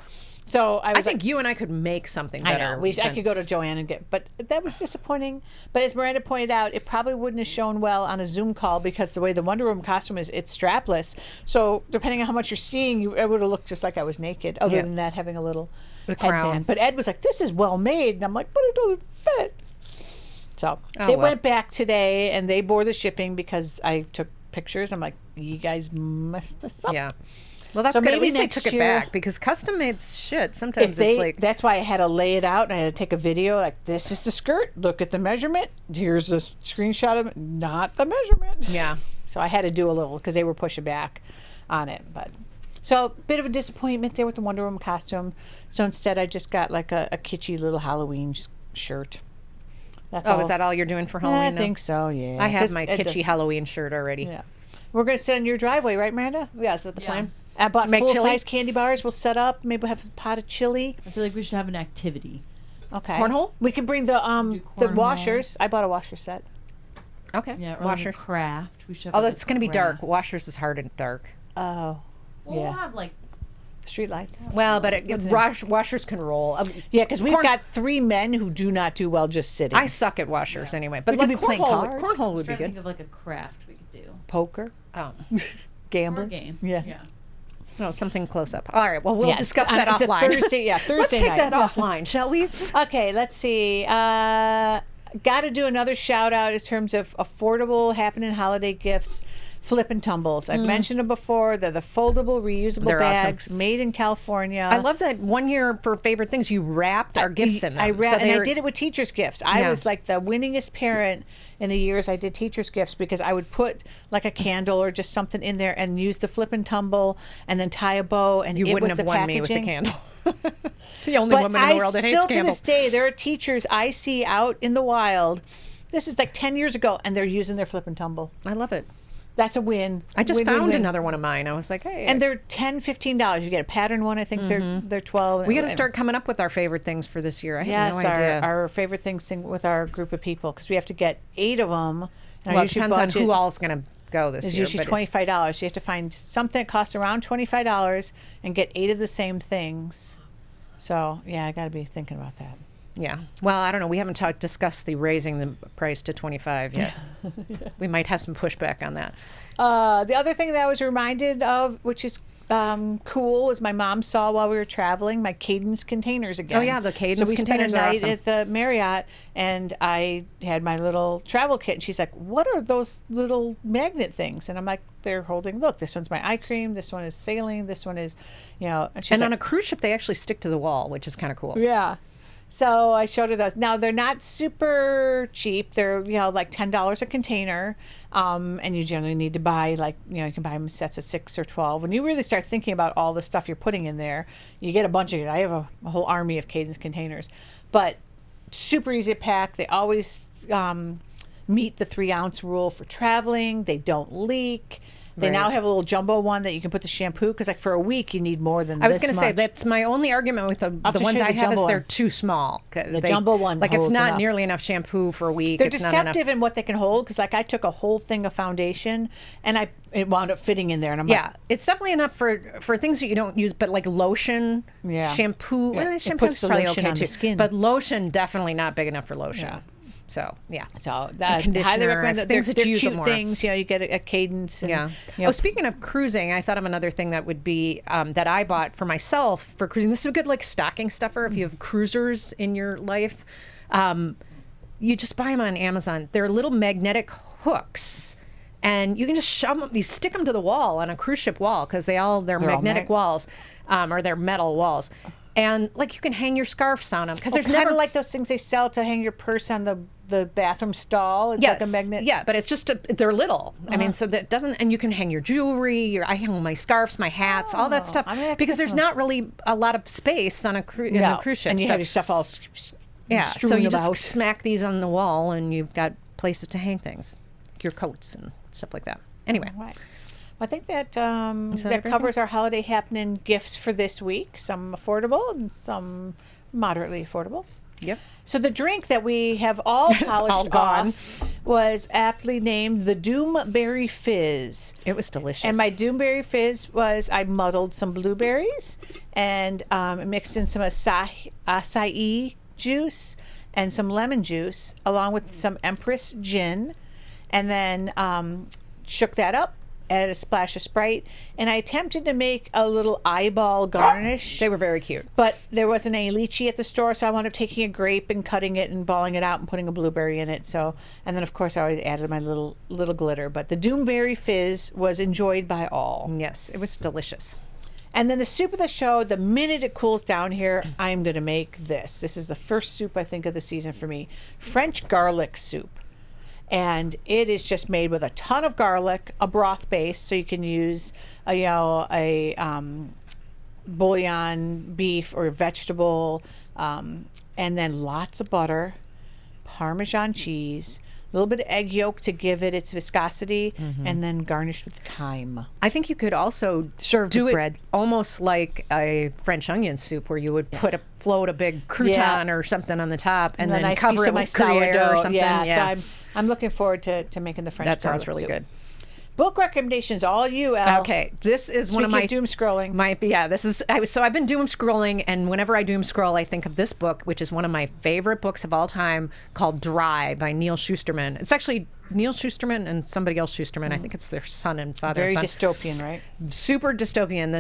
So I think you and I could make something I better. know. I could go to Joanne and but that was disappointing. But as Miranda pointed out, it probably wouldn't have shown well on a Zoom call because the way the Wonder Woman costume is, it's strapless. So depending on how much you're seeing, it would have looked just like I was naked. Other than that, having a little The crown. headband. But Ed was like, "This is well made," and I'm like, "But it doesn't fit." So Oh, it well. went back today, and they bore the shipping because I took pictures. I'm like, "You guys messed this up." Yeah. Well, that's So good. At maybe least they next took it year- back because custom made shit. If Sometimes they, it's like, that's why I had to lay it out and I had to take a video. Like, this is the skirt. Look at the measurement. Here's a screenshot of it. Not the measurement. yeah. So I had to do a little because they were pushing back on it. But so bit of a disappointment there with the Wonder Woman costume. So instead, I just got like a kitschy little Halloween shirt. That's Oh, is that all you're doing for Halloween? I now? think so. Yeah. I have 'Cause my it kitschy doesn't- Halloween shirt already. Yeah. We're gonna sit on your driveway, right, Miranda? Yeah, is that the Yeah. plan? I bought Make chili? full-size candy bars. We'll set up. Maybe we'll have a pot of chili. I feel like we should have an activity. Okay. Cornhole? We can bring the cornhole. washers. I bought a washer set. Okay. Yeah, or Washers. like a craft. We should. Have Oh, like a that's going to be dark. craft. Washers is hard and dark. Oh, Well, yeah. We'll have like Street lights. Well, but washers can roll. Yeah, because we've Corn- got 3 men who do not do well just sitting. I suck at washers anyway. But We could like be playing cornhole, cards. cornhole I was would be trying to good. think of like a craft we could do. Poker, Oh. gambling. Board game. Yeah. Yeah. No, something close up. All right. Well, we'll Yeah, discuss it's- that it's a offline. Thursday- yeah, Thursday Let's take night. that Yeah. offline, shall we? Okay, let's see. Got to do another shout out in terms of affordable happening holiday gifts. Flip and tumbles. I've mentioned them before. They're the foldable, reusable They're awesome. bags made in California. I love that one year for favorite things you wrapped our gifts in them. I So and I they're- did it with teachers' gifts. I Yeah. was like the winningest parent in the years I did teachers' gifts because I would put like a candle or just something in there and use the flip and tumble and then tie a bow and You it wouldn't was have the won packaging. me with the candle. The only But woman in the world that hates still to candles. this day, there are teachers I see out in the wild. This is like 10 years ago, and they're using their flip and tumble. I love it. That's a win. I just Win, win, found win. another one of mine. I was like, hey. And they're $10, $15. You get a pattern one. I think they're 12. we got to start coming up with our favorite things for this year. I have Yes, no idea. our favorite things with our group of people because we have to get 8 of them. And Well, it depends on who all's going to go this is year. usually but it's- $25. So you have to find something that costs around $25 and get 8 of the same things. So yeah, I got to be thinking about that. Yeah. Well, I don't know. We haven't discussed the raising the price to 25 yet. We might have some pushback on that. The other thing that I was reminded of, which is cool, is my mom saw while we were traveling my Cadence containers again. Oh, yeah, the Cadence so we containers spent are a night awesome. at the Marriott, and I had my little travel kit. And she's like, "What are those little magnet things?" And I'm like, "They're holding. Look, this one's my eye cream. This one is sailing. This one is, you know." And she's And like, on a cruise ship, they actually stick to the wall, which is kind of cool. yeah. So I showed her those. Now they're not super cheap. They're like $10 a container, and you generally need to buy you can buy them sets of 6 or 12. When you really start thinking about all the stuff you're putting in there, you get a bunch of it. I have a whole army of Cadence containers, but super easy to pack. They always meet the 3-ounce rule for traveling. They don't leak. They Right. now have a little jumbo one that you can put the shampoo because like for a week you need more than I was this going to say much. that's my only argument with the have to ones show I you the have is jumbo they're one. too small. The jumbo one like it's holds not enough. nearly enough shampoo for a week. They're it's not enough. deceptive in what they can hold because like I took a whole thing of foundation and it wound up fitting in there and I'm Yeah, like, it's definitely enough for things that you don't use, but like lotion, Yeah. shampoo. Yeah. Well, It shampoo's puts the probably lotion okay on too. the skin. But lotion definitely not big enough for lotion. Yeah. So yeah. so that conditioner, highly recommend that. things They're, that you they're use cute more. things. You get a Cadence. And, Yeah. you Oh, speaking of cruising, I thought of another thing that would be that I bought for myself for cruising. This is a good like stocking stuffer if you have cruisers in your life. You just buy them on Amazon. They're little magnetic hooks. And you can just shove them, you stick them to the wall on a cruise ship wall because they're all magnetic mag- walls or they're metal walls. And like you can hang your scarves on them because there's kind never of like those things they sell to hang your purse on the bathroom stall. It's like a magnet. Yeah, but it's just they're little. I mean, so that doesn't, and you can hang your jewelry. I hang my scarves, my hats, all that stuff. I'm gonna have to Because get there's some. not really a lot of space on a cruise ship. and you so, have your stuff all yeah, so strewn you about. just smack these on the wall, and you've got places to hang things, your coats and stuff like that. Anyway, Right. Well, I think that that everything? covers our holiday happening gifts for this week. Some affordable and some moderately affordable. yep. So the drink that we have all It's polished all gone. off was aptly named the Doomberry Fizz. It was delicious. And my Doomberry Fizz was I muddled some blueberries and mixed in some acai juice and some lemon juice along with some Empress gin and then shook that up added a splash of Sprite, and I attempted to make a little eyeball garnish. They were very cute. But there wasn't any lychee at the store, so I wound up taking a grape and cutting it and balling it out and putting a blueberry in it. So, and then of course I always added my little glitter. But the Doomberry Fizz was enjoyed by all. Yes, it was delicious. And then the soup of the show, the minute it cools down here, I'm going to make this. This is the first soup, I think, of the season for me. French garlic soup. And it is just made with a ton of garlic, a broth base, so you can use a bouillon, beef, or vegetable, and then lots of butter, Parmesan cheese, a little bit of egg yolk to give it its viscosity, and then garnished with thyme. I think you could also Served with bread. Almost like a French onion soup, where you would float a big crouton or something on the top, and then nice cover piece it of my with Gruyere sourdough or something. Yeah, so I'm looking forward to making the French That sounds garlic really soup. good. Book recommendations, all you, Elle. Okay, this is one of my doom scrolling. I've been doom scrolling, and whenever I doom scroll, I think of this book, which is one of my favorite books of all time, called Dry by Neil Shusterman. It's actually Neil Shusterman and somebody else Shusterman. I think it's their son and father. Very and son. dystopian, right? Super dystopian.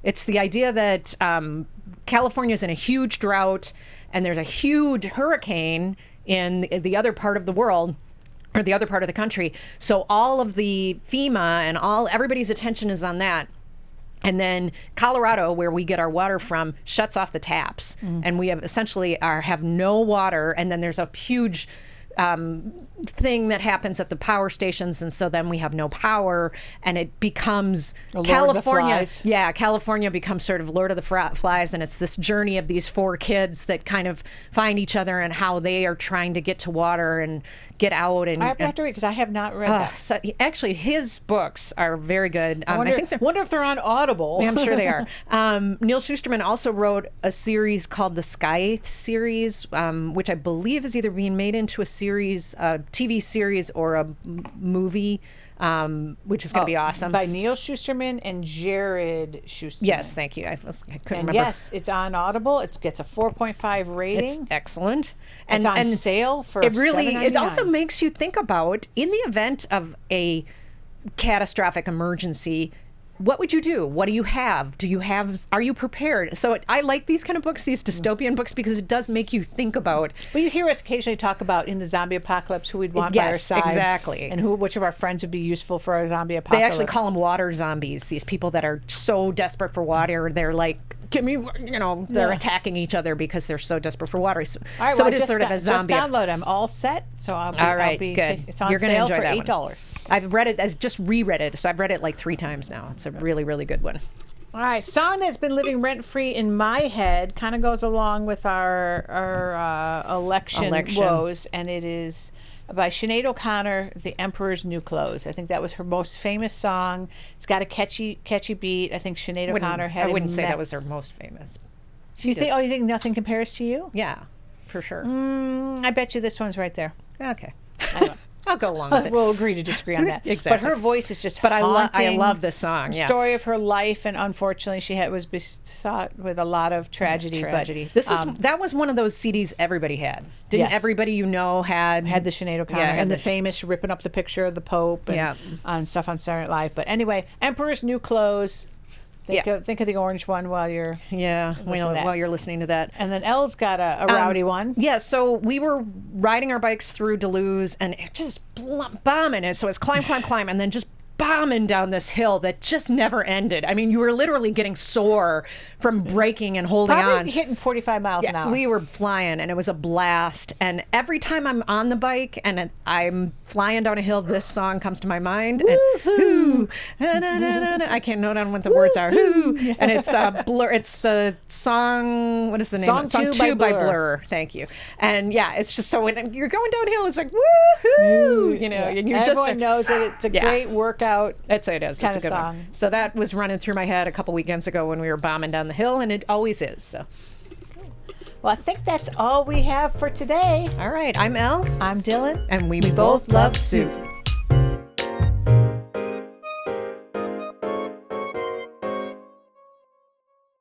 It's the idea that California is in a huge drought, and there's a huge hurricane in the other part of the world, or the other part of the country. So all of the FEMA and everybody's attention is on that. And then Colorado, where we get our water from, shuts off the taps, and we have essentially have no water. And then there's a huge thing that happens at the power stations, and so then we have no power, and it becomes California. Yeah, California becomes sort of Lord of the Flies, and it's this journey of these four kids that kind of find each other and how they are trying to get to water and get out. And I have to read because I have not read that. So actually, his books are very good. I wonder if they're on Audible. I'm sure they are. Neil Shusterman also wrote a series called the Sky series, which I believe is either being made into a series, a TV series, or a movie, which is going to be awesome. By Neil Shusterman and Jared Shusterman. Yes, thank you. I couldn't remember. Yes, it's on Audible. It gets a 4.5 rating. It's excellent. It's on sale for it also makes you think about, in the event of a catastrophic emergency, what would you do? What do you have? Are you prepared? So I like these kind of books, these dystopian books, because it does make you think about. Well, you hear us occasionally talk about in the zombie apocalypse who we'd want by our side. Yes, exactly. And which of our friends would be useful for our zombie apocalypse. They actually call them water zombies, these people that are so desperate for water, they're like, give me, they're attacking each other because they're so desperate for water. So, all right, so it is sort of a zombie. Just download them. All set. So I'll be good. It's on You're sale for $8. $8. I've read it, just reread it, so I've read it like 3 times now. It's a really, really good one. All right, song that's been living rent-free in my head kind of goes along with our election woes, and it is by Sinead O'Connor, "The Emperor's New Clothes." I think that was her most famous song. It's got a catchy beat. I think Sinead O'Connor had. I wouldn't say that was her most famous. You think Nothing Compares to You? Yeah, for sure. I bet you this one's right there. Okay. I don't know. I'll go along with it. We'll agree to disagree on that. Exactly. But her voice is just But haunting. I love this song. Yeah. Story of her life, and unfortunately, she was besought with a lot of tragedy. But that was one of those CDs everybody had. Didn't everybody had the Sinead O'Connor and the famous ripping up the picture of the Pope and stuff on Saturday Night Live. But anyway, Emperor's New Clothes. Think of the orange one while you're while you're listening to that. And then Elle's got a rowdy one. Yeah, so we were riding our bikes through Duluth, and it just bombing it. So it's climb, and then just bombing down this hill that just never ended. I mean, you were literally getting sore from braking and holding on. Probably hitting 45 miles an hour. We were flying, and it was a blast. And every time I'm on the bike and I'm flying down a hill, this song comes to my mind. And, I can't know down what the words are. And it's Blur. It's the song. What is the name? Song 2 by Blur. Thank you. And yeah, it's just so when you're going downhill, it's like woohoo. And you everyone knows it. It's a great workout. It is. It's a good song. one. So that was running through my head a couple weekends ago when we were bombing down the hill, and it always is. So. Well, I think that's all we have for today. All right. I'm Elle. I'm Dylan. And we both love soup.